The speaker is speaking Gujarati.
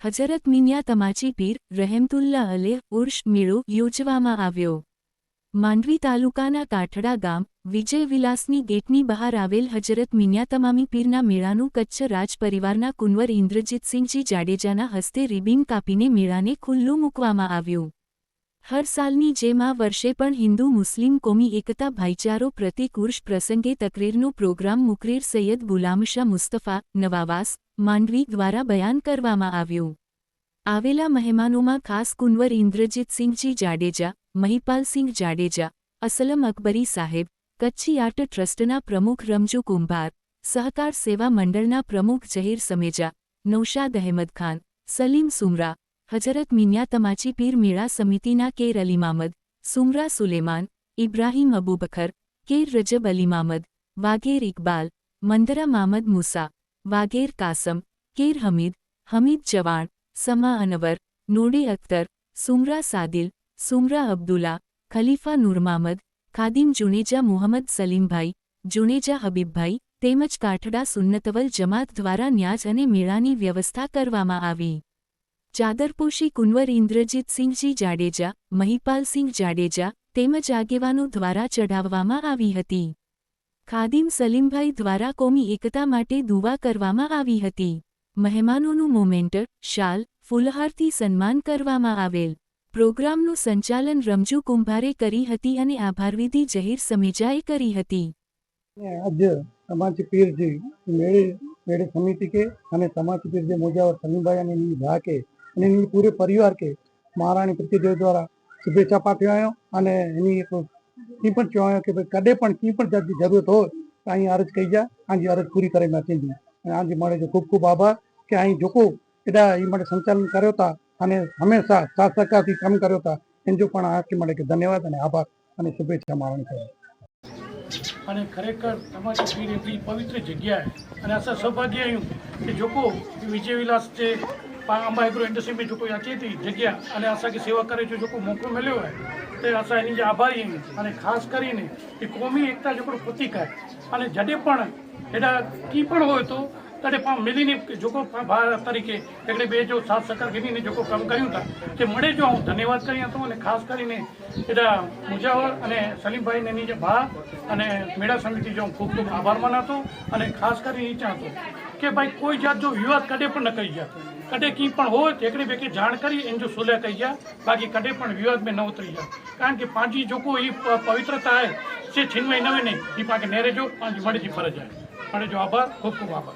હજરત મિન્યા તમાચી પીર રહેમતુલ્લા અલેહ ઉર્ષ મેળો યોજવામાં આવ્યો। માંડવી તાલુકાના કાઠડા ગામ વિજય વિલાસની ગેટની બહાર આવેલ હજરત મિન્યા તમામી પીરના મેળાનું કચ્છ રાજ પરિવારના કુંવર ઇન્દ્રજીતસિંહજી જાડેજાના હસ્તે રિબીન કાપીને મેળાને ખુલ્લું મૂકવામાં આવ્યું। હર સાલની જેમ આ વર્ષે પણ હિન્દુ મુસ્લિમ કોમી એકતા ભાઈચારો પ્રતિક ઉર્ષ પ્રસંગે તકરીરનો પ્રોગ્રામ મુકરીર સૈયદ ગુલામશાહ મુસ્તફા નવાવાસ માંડવી દ્વારા બયાન કરવામાં આવ્યું। આવેલા મહેમાનોમાં ખાસ કુંવર ઇન્દ્રજીતસિંહજી જાડેજા મહિપાલસિંહ જાડેજા અસલમ અકબરી સાહેબ કચ્છી આર્ટ ટ્રસ્ટના પ્રમુખ રમજુ કુંભાર સહકાર સેવા મંડળના પ્રમુખ જહીર સમેજા નૌશાદ અહેમદ ખાન સલીમ સુમરા હજરત મિન્યા તમાચી પીર મેળા સમિતિના કેર અલીમામદ સુમરા સુલેમાન ઇબ્રાહીમ અબુબકર કેર રજબ અલીમામદ વાઘેર ઇકબાલ મંદરા મામદ મુસા વાઘેર કાસમ કેર હમીદ ચવાણ સમા અનવર નોડે અખ્તર સુમરા સાદિલ સુમરા અબ્દુલ્લા ખલીફા નૂરમામદ ખાદિમ જુનેજા મુહમ્મદ સલીમભાઈ જુનેજા હબીબભાઈ તેમજ કાઠડા સુન્નતવલ જમાત દ્વારા ન્યાજ અને મેળાની વ્યવસ્થા કરવામાં આવી। ચાદરપોશી કુંવર ઇન્દ્રજીતસિંહજી જાડેજા મહિપાલસિંહ જાડેજા તેમજ આગેવાનો દ્વારા ચઢાવવામાં આવી હતી। ખાદિમ સલીમભાઈ દ્વારા કોમી એકતા માટે દુઆ કરવામાં આવી હતી। મહેમાનોનું મોમેન્ટર શાલ ફૂલહારથી સન્માન કરવામાં આવેલ। પ્રોગ્રામનું સંચાલન રમજુ કુંભારે કરી હતી અને આભારવિધિ જહીર સમેજાએ કરી હતી। आज समाज पीर जी मेरे समिति के અને समाज पीर जे मोजावर सलीमभाई અને એની ભા કે અને એની પૂરે પરિવાર કે મહારાણી પ્રતિદેવ દ્વારા શુભેચ્છા પાઠવ્યો અને એની એક ઈ પણ કહેવાયો કે ભાઈ કદે પણ કી પણ જાતની જરૂરત હોય તો અહીં અરજ કહી જા આજી અરજ પૂરી કરે નાખી અને આજી મળે છે ખૂબ ખૂબ આભાર કે અહીં જોકો એડા એ માટે સંચાલન કર્યો હતા અને હંમેશા સાથ સહકારથી કામ કર્યો હતા એનો પણ આ મળે કે ધન્યવાદ અને આભાર અને શુભેચ્છા મહારાણી સાહેબ। અને ખરેખર તમારી પીર એટલી પવિત્ર જગ્યાએ અને અસાं સૌભાગ્ય આવ્યું કે જોકો વિજય વિલાસ જે અંबा एग्रो इंडस्ट्री में जो कोई अचे थी जगह અને असांखे सेवा करे जो जेको मौक़ो मिलियो आहे ते असां हिन जा आभारी आहियूं। અને ખાસ કરીને એ કોમી એકતા जेको प्रतीक आहे અને जॾहिं પણ हेॾा की पण હોય તો तॾहिं पाण मिलीने जेको भाउ तरीक़े हिकिड़े ॿिए जो साथ सहकार गिनी जेको कमु कयूं था ते मड़े जो आऊं धन्यवाद करियां थो। અને ખાસ કરીને એડા મુજાવર અને સલીમભાઈ ને એની જે ભા અને મેળા સમિતિ जो ખૂબ ખૂબ આભાર માના થો। અને ખાસ કરીને એ ચાહતો કે ભાई कोई जात जो विवाद कॾहिं पण न कई जा कॾहिं की पण हो हिकिड़े ॿिए खे जाण करी इन जो सुलह कई जा बाक़ी कॾहिं पण विवाद में न उतरी जा कारण कि पंहिंजी जेको ही पवित्रता आहे से छिनवाई न वञे ही पाण खे नेरे जो पंहिंजी वण जी फर्ज़ आहे। मड़े जो आभार खूब खूब आभार।